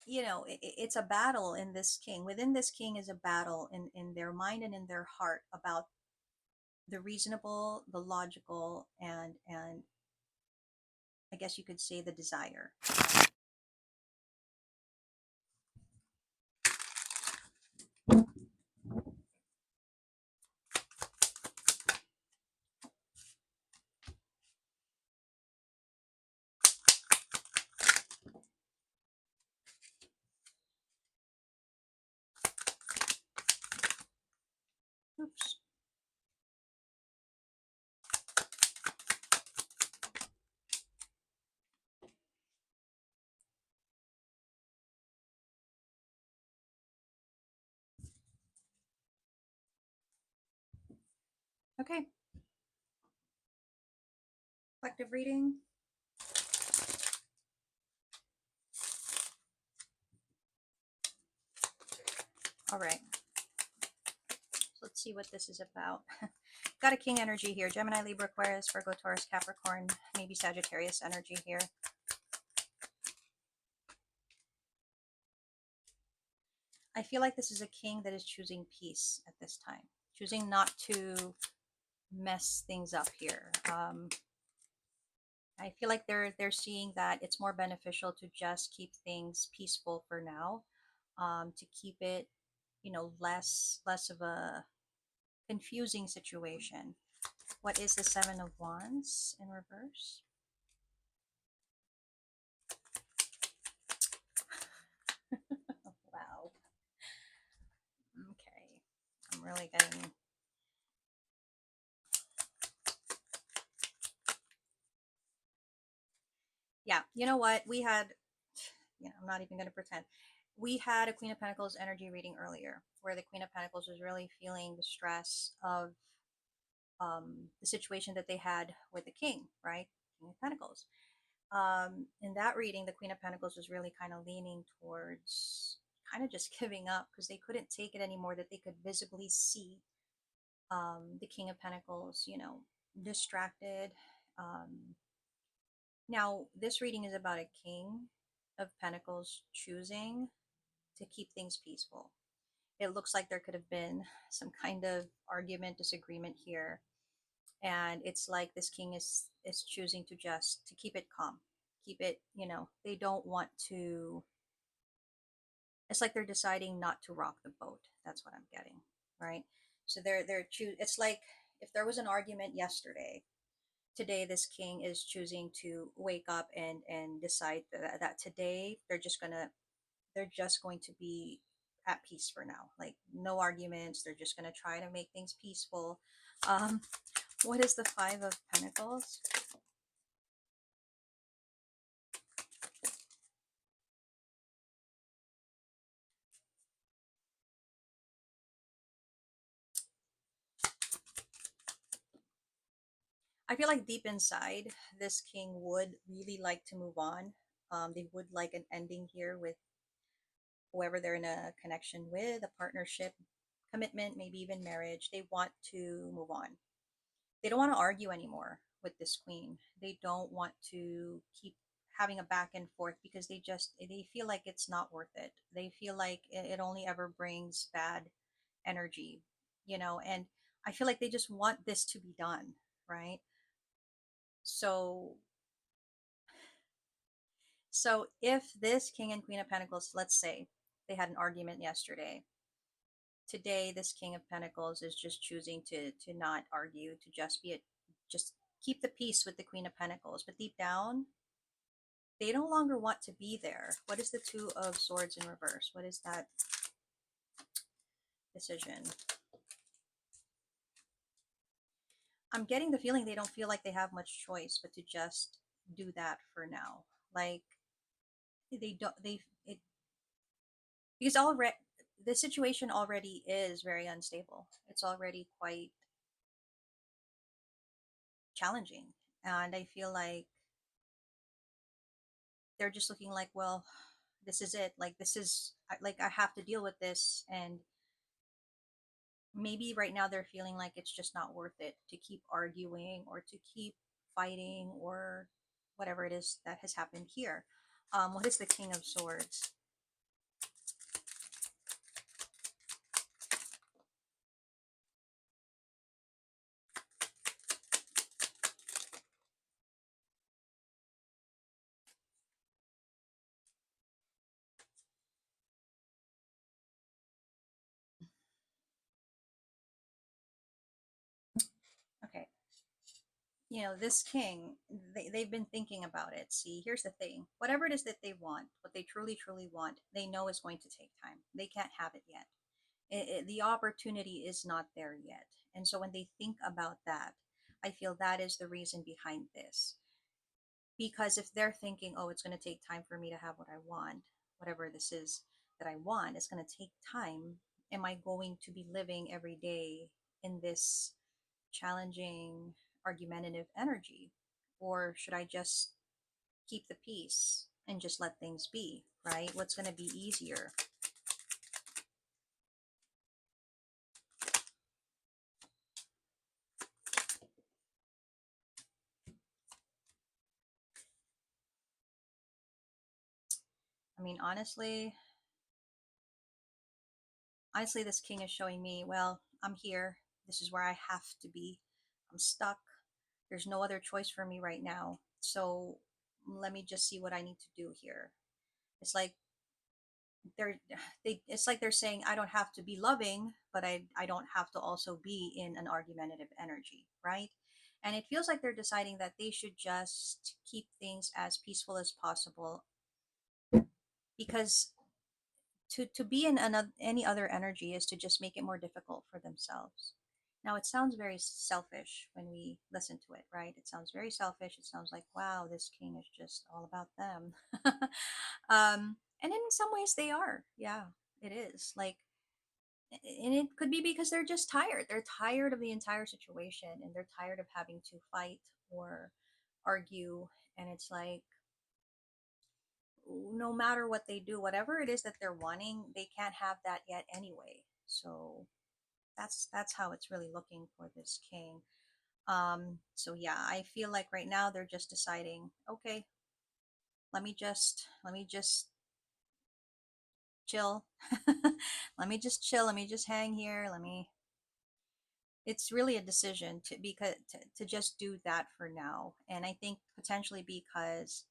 it's a battle in this king. Within this king is a battle in their mind and in their heart about the reasonable, the logical, and I guess you could say the desire. Oops. Okay, collective reading. All right, so let's see what this is about. Got a king energy here. Gemini, Libra, Aquarius, Virgo, Taurus, Capricorn, maybe Sagittarius energy here. I feel like this is a king that is choosing peace at this time, choosing not to mess things up here. I feel like they're seeing that it's more beneficial to just keep things peaceful for now, to keep it, less of a confusing situation. What is the Seven of Wands in reverse? Wow. Okay. I'm really getting. Yeah, you know what? I'm not even going to pretend. We had a Queen of Pentacles energy reading earlier where the Queen of Pentacles was really feeling the stress of the situation that they had with the King, right? King of Pentacles. In that reading, the Queen of Pentacles was really kind of leaning towards kind of just giving up because they couldn't take it anymore, that they could visibly see the King of Pentacles, distracted. Um, Now, this reading is about a King of Pentacles choosing to keep things peaceful. It looks like there could have been some kind of argument, disagreement here, and it's like this king is choosing to keep it calm, keep it. They don't want to. It's like they're deciding not to rock the boat. That's what I'm getting, right? So they're choose. It's like if there was an argument yesterday, today this king is choosing to wake up and decide that today they're just going to be at peace for now, like no arguments. They're just going to try to make things peaceful. um what is the Five of Pentacles? I feel like deep inside this king would really like to move on. They would like an ending here with whoever they're in a connection with, a partnership, commitment, maybe even marriage. They want to move on. They don't want to argue anymore with this queen. They don't want to keep having a back and forth because they feel like it's not worth it. They feel like it only ever brings bad energy, and I feel like they just want this to be done, right? So so if this King and Queen of Pentacles, let's say they had an argument yesterday, today this King of Pentacles is just choosing to not argue, to just keep the peace with the Queen of Pentacles, but deep down they no longer want to be there. What is the Two of Swords in reverse? What is that decision? I'm getting the feeling they don't feel like they have much choice but to just do that for now. Like they don't they it because already the situation already is very unstable. It's already quite challenging, and I feel like they're just looking like, well, this is it. Like this is like I have to deal with this, and maybe right now they're feeling like it's just not worth it to keep arguing or to keep fighting or whatever it is that has happened here. What is the King of Swords? this king, they've been thinking about it. See, here's the thing: whatever it is that they want, what they truly, truly want, they know is going to take time. They can't have it yet. The opportunity is not there yet. And so when they think about that, I feel that is the reason behind this. Because if they're thinking, oh, it's going to take time for me to have what I want, whatever this is that I want, it's going to take time. Am I going to be living every day in this challenging, argumentative energy? Or should I just keep the peace and just let things be, right? What's going to be easier? I mean, honestly, this king is showing me, well, I'm here. This is where I have to be. I'm stuck. There's no other choice for me right now. So let me just see what I need to do here. It's like they're it's like they're saying I don't have to be loving, but I don't have to also be in an argumentative energy, right? And it feels like they're deciding that they should just keep things as peaceful as possible because to be in any other energy is to just make it more difficult for themselves. Now it sounds very selfish when we listen to it, right? It sounds very selfish. It sounds like, wow, this king is just all about them. And in some ways they are. Yeah, it is. Like, and it could be because they're just tired. They're tired of the entire situation and they're tired of having to fight or argue. And it's like, no matter what they do, whatever it is that they're wanting, they can't have that yet anyway. So that's how it's really looking for this king. So yeah, I feel like right now they're just deciding, okay, let me just chill. Let me just chill, let me just hang here, let me it's really a decision to just do that for now. And I think potentially because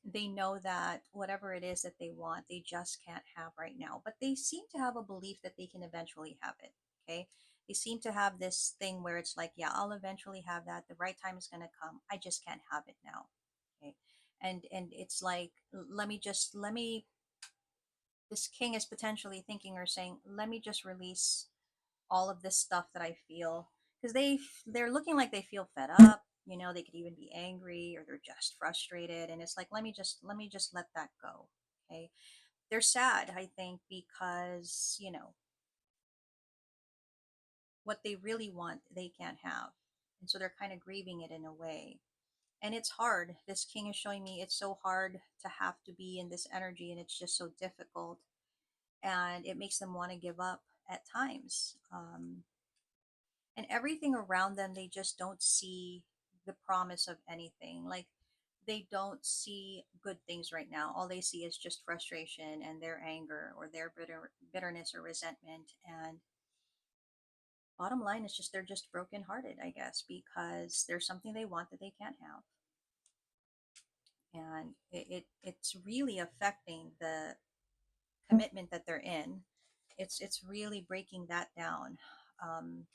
they know that whatever it is that they want, they just can't have right now. But they seem to have a belief that they can eventually have it. Okay. They seem to have this thing where it's like, yeah, I'll eventually have that. The right time is going to come. I just can't have it now. Okay. And it's like, let me, this king is potentially thinking or saying, let me just release all of this stuff that I feel because they're looking like they feel fed up. They could even be angry or they're just frustrated, and it's like let me just let that go. Okay, they're sad, I think, because what they really want they can't have, and so they're kind of grieving it in a way. And it's hard. This king is showing me it's so hard to have to be in this energy, and it's just so difficult, and it makes them want to give up at times. And everything around them, they just don't see the promise of anything. Like, they don't see good things right now. All they see is just frustration and their anger or their bitterness or resentment. And bottom line is just they're just brokenhearted, I guess, because there's something they want that they can't have. And it's really affecting the commitment that they're in. It's really breaking that down. Um,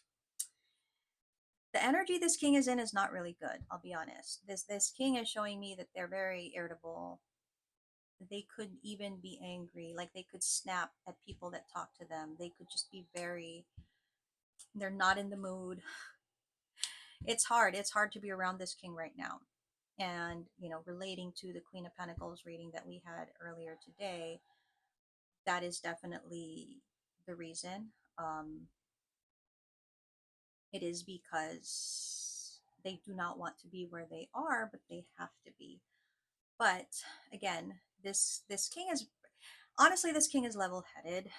the energy this king is in is not really good. I'll be honest. This king is showing me that they're very irritable. They could even be angry, like they could snap at people that talk to them. They could just be very, they're not in the mood. It's hard to be around this king right now. And relating to the Queen of Pentacles reading that we had earlier today, that is definitely the reason. It is because they do not want to be where they are, but they have to be. But again, this king is, honestly, this king is level-headed.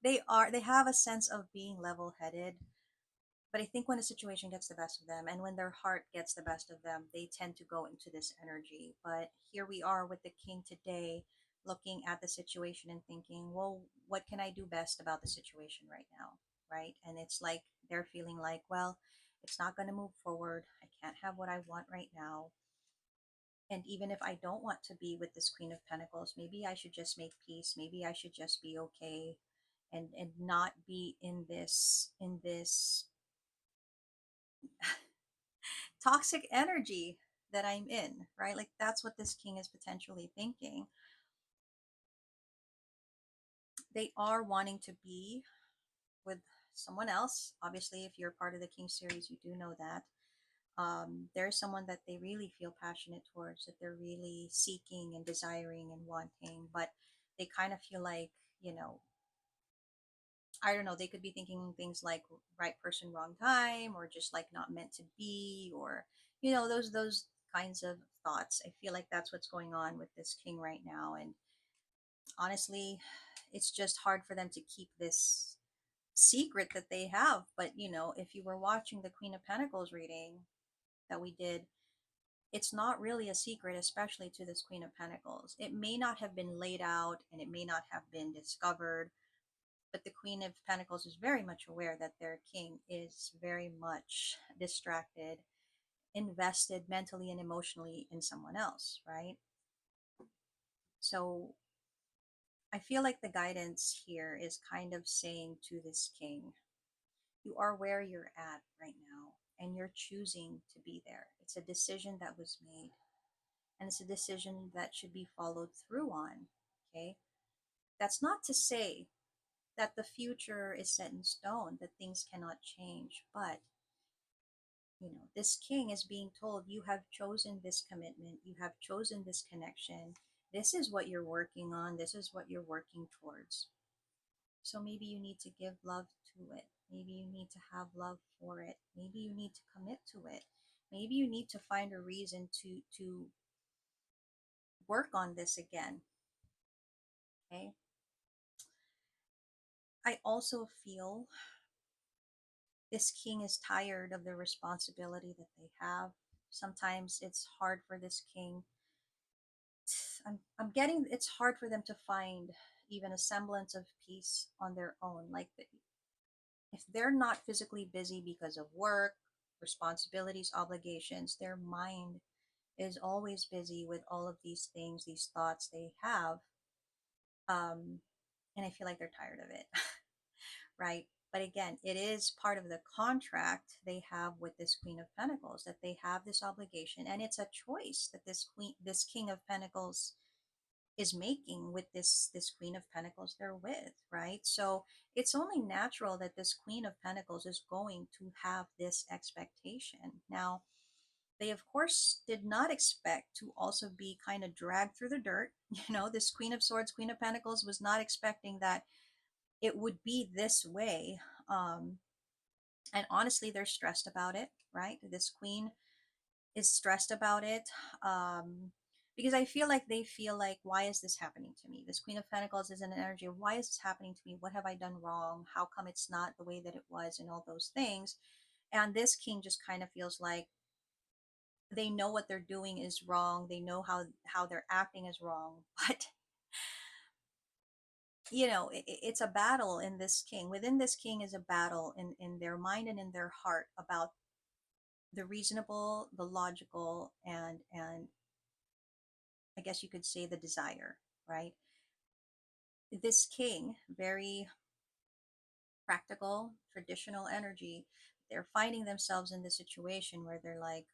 They have a sense of being level-headed, but I think when a situation gets the best of them and when their heart gets the best of them, they tend to go into this energy. But here we are with the king today, looking at the situation and thinking, well, what can I do best about the situation right now? Right? And it's like they're feeling like, well, it's not going to move forward. I can't have what I want right now. And even if I don't want to be with this Queen of Pentacles, maybe I should just make peace. Maybe I should just be okay and not be in this toxic energy that I'm in, right? Like that's what this king is potentially thinking. They are wanting to be with someone else. Obviously, if you're part of the king series, you do know that. There's someone that they really feel passionate towards, that they're really seeking and desiring and wanting, but they kind of feel like, you know, I don't know, they could be thinking things like right person, wrong time, or just like not meant to be, or, you know, those kinds of thoughts. I feel like that's what's going on with this king right now. And honestly, it's just hard for them to keep this secret that they have. But, you know, if you were watching the Queen of Pentacles reading that we did, it's not really a secret, especially to this Queen of Pentacles. It may not have been laid out and it may not have been discovered, but the Queen of Pentacles is very much aware that their king is very much distracted, invested mentally and emotionally in someone else, right? So I feel like the guidance here is kind of saying to this king, you are where you're at right now and you're choosing to be there. It's a decision that was made, and it's a decision that should be followed through on. Okay. That's not to say that the future is set in stone, that things cannot change, but you know, this king is being told, you have chosen this commitment, you have chosen this connection. This is what you're working on, this is what you're working towards. So maybe you need to give love to it. Maybe you need to have love for it. Maybe you need to commit to it. Maybe you need to find a reason to work on this again. Okay. I also feel this king is tired of the responsibility that they have. Sometimes it's hard for this king. I'm getting it's hard for them to find even a semblance of peace on their own. Like if they're not physically busy because of work, responsibilities, obligations, their mind is always busy with all of these things, these thoughts they have. Um, and I feel like they're tired of it, right? But again, it is part of the contract they have with this Queen of Pentacles, that they have this obligation, and it's a choice that this King of Pentacles is making with this Queen of Pentacles they're with, right? So it's only natural that this Queen of Pentacles is going to have this expectation. Now, they of course did not expect to also be kind of dragged through the dirt. You know, this Queen of Swords, Queen of Pentacles was not expecting that it would be this way. Um, and honestly, they're stressed about it, right? This queen is stressed about it, because I feel like they feel like, why is this happening to me? This Queen of Pentacles is an energy of, why is this happening to me? What have I done wrong? How come it's not the way that it was, and all those things? And this king just kind of feels like they know what they're doing is wrong. They know how they're acting is wrong, but you know, it's a battle in this king. Within this king is a battle in their mind and in their heart about the reasonable, the logical, and I guess you could say the desire, right? This king, very practical, traditional energy, they're finding themselves in this situation where they're like,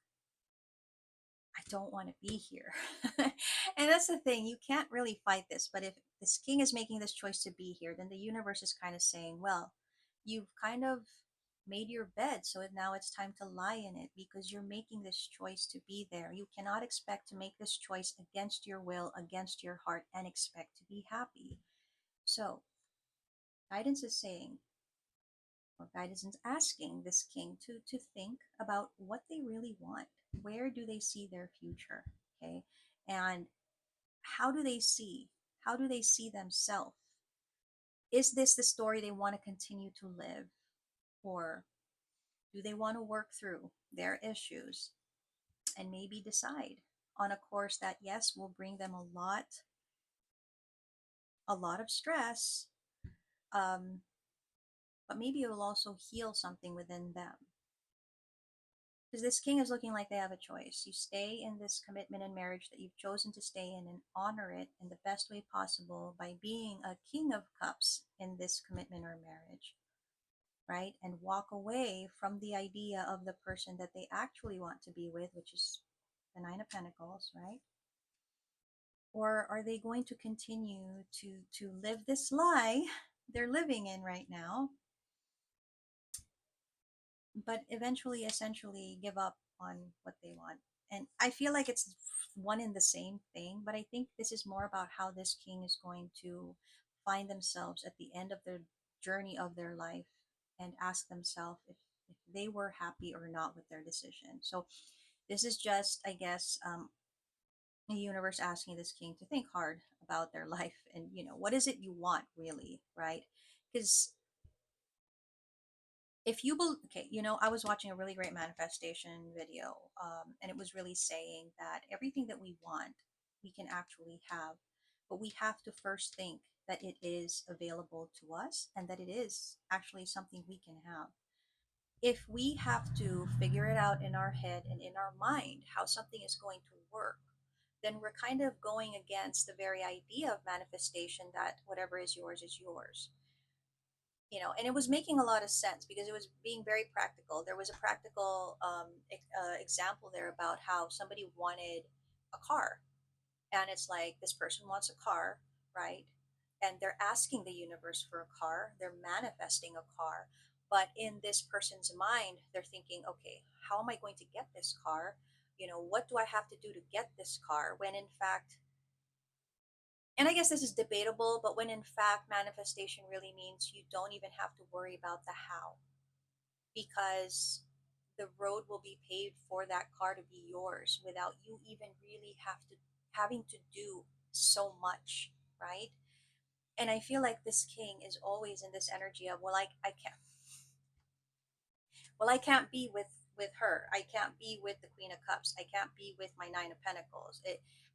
I don't want to be here. And that's the thing, you can't really fight this. But if this king is making this choice to be here, then the universe is kind of saying, well, you've kind of made your bed, so now it's time to lie in it because you're making this choice to be there. You cannot expect to make this choice against your will, against your heart, and expect to be happy. So, guidance is saying, or guidance is asking this king to think about what they really want. Where do they see their future? Okay. And how do they see? How do they see themselves? Is this the story they want to continue to live? Or do they want to work through their issues and maybe decide on a course that, yes, will bring them a lot of stress, um, but maybe it will also heal something within them? Because this king is looking like they have a choice. You stay in this commitment and marriage that you've chosen to stay in and honor it in the best way possible by being a king of cups in this commitment or marriage. right? And walk away from the idea of the person that they actually want to be with, which is the Nine of Pentacles, right? Or are they going to continue to live this lie they're living in right now, but eventually essentially give up on what they want? And I feel like it's one in the same thing, but I think this is more about how this king is going to find themselves at the end of their journey of their life and ask themselves if they were happy or not with their decision. So this is just, I guess, the universe asking this king to think hard about their life, and what is it you want really, right? Because if you believe, okay, I was watching a really great manifestation video, and it was really saying that everything that we want we can actually have, but we have to first think that it is available to us and that it is actually something we can have. If we have to figure it out in our head and in our mind how something is going to work, then we're kind of going against the very idea of manifestation, that whatever is yours is yours. And it was making a lot of sense because it was being very practical. There was a practical example there about how somebody wanted a car, and it's like this person wants a car, right? And they're asking the universe for a car, they're manifesting a car, but in this person's mind they're thinking, okay, how am I going to get this car? What do I have to do to get this car? When in fact, and I guess this is debatable, but when in fact manifestation really means you don't even have to worry about the how, because the road will be paved for that car to be yours without you even really having to do so much, right? And I feel like this king is always in this energy of, well, I can't be with her, I can't be with the Queen of Cups, I can't be with my Nine of Pentacles.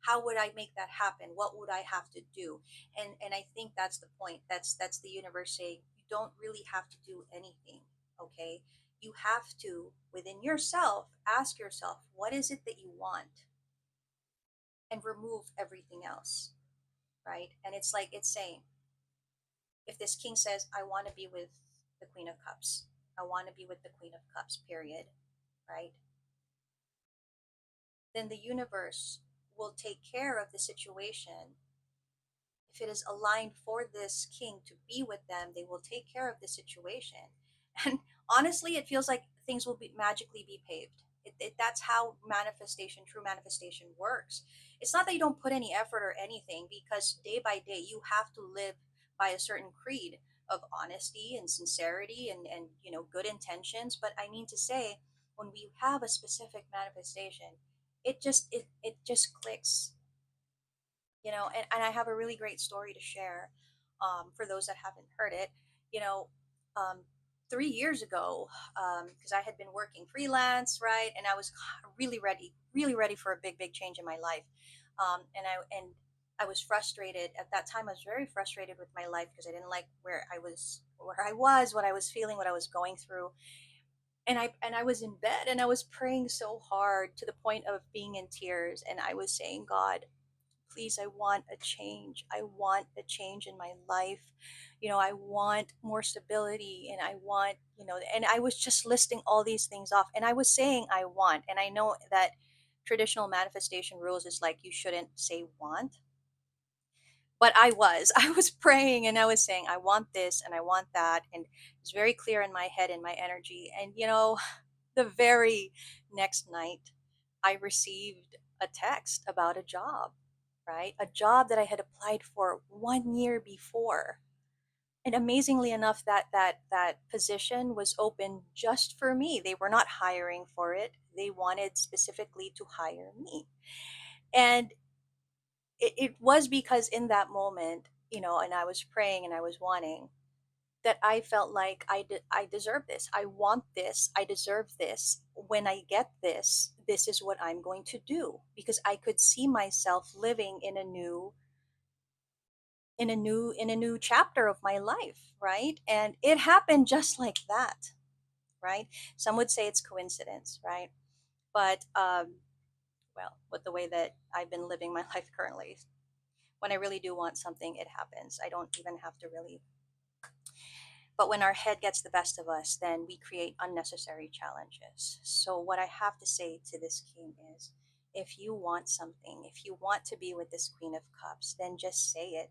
How would I make that happen? What would I have to do? And I think that's the point. That's the universe saying you don't really have to do anything. Okay, you have to, within yourself, ask yourself, what is it that you want, and remove everything else, right? And it's like it's saying, if this king says, I want to be with the Queen of Cups, I want to be with the Queen of Cups, period, right? Then the universe will take care of the situation. If it is aligned for this king to be with them, they will take care of the situation. And honestly, it feels like things will be magically be paved. That's how manifestation, true manifestation, works. It's not that you don't put any effort or anything, because day by day you have to live by a certain creed of honesty and sincerity and good intentions. But I mean to say, when we have a specific manifestation, it just clicks. And I have a really great story to share, for those that haven't heard it. you know um, 3 years ago, because I had been working freelance, right, and I was really ready for a big change in my life. And I was frustrated at that time. I was very frustrated with my life because I didn't like where I was, what I was feeling, what I was going through. And I was in bed and I was praying so hard to the point of being in tears, and I was saying, God, please, I want a change. I want a change in my life. I want more stability, and I want, and I was just listing all these things off, and I was saying I want. And I know that traditional manifestation rules is like you shouldn't say want, but I was praying and I was saying I want this and I want that, and it's very clear in my head and my energy. And the very next night I received a text about a job, right? A job that I had applied for 1 year before. And amazingly enough, that position was open just for me. They were not hiring for it. They wanted specifically to hire me. And it was because in that moment, and I was praying and I was wanting, that I felt like I deserve this. I want this. I deserve this. When I get this, this is what I'm going to do, because I could see myself living in a new chapter of my life, right? And it happened just like that, right? Some would say it's coincidence, right? But well, with the way that I've been living my life currently, when I really do want something, it happens. I don't even have to really But when our head gets the best of us, then we create unnecessary challenges. So, what I have to say to this king is, if you want something, if you want to be with this Queen of Cups, then just say it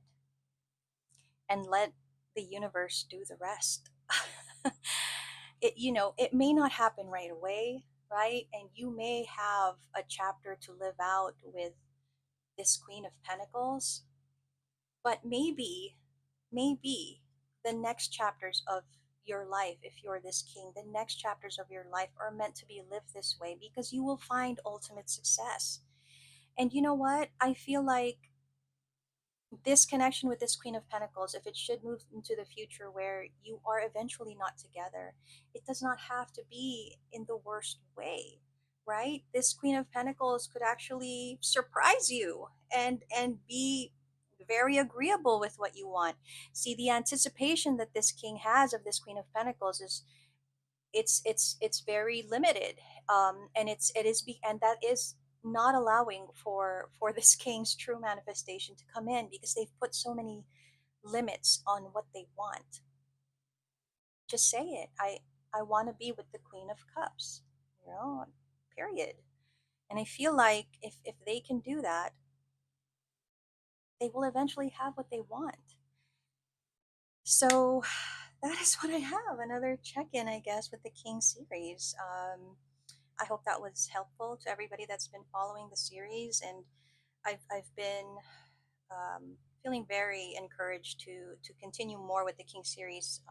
and let the universe do the rest. It may not happen right away, right? And you may have a chapter to live out with this Queen of Pentacles, but maybe the next chapters of your life, if you're this king, the next chapters of your life are meant to be lived this way because you will find ultimate success. And you know what? I feel like this connection with this Queen of Pentacles, if it should move into the future where you are eventually not together, it does not have to be in the worst way, right? This Queen of Pentacles could actually surprise you and be very agreeable with what you want. See, the anticipation that this king has of this Queen of Pentacles is it's very limited, and and that is not allowing for this king's true manifestation to come in because they've put so many limits on what they want. Just say it. I want to be with the Queen of Cups, you know, period. And I feel like if they can do that, they will eventually have what they want. So that is what I have. Another check-in, I guess, with the King series. I hope that was helpful to everybody that's been following the series, and I've been feeling very encouraged to continue more with the King series,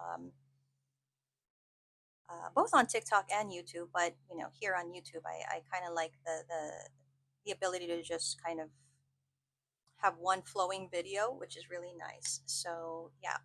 both on TikTok and YouTube. But here on YouTube, I kind of like the ability to just kind of have one flowing video, which is really nice. So yeah,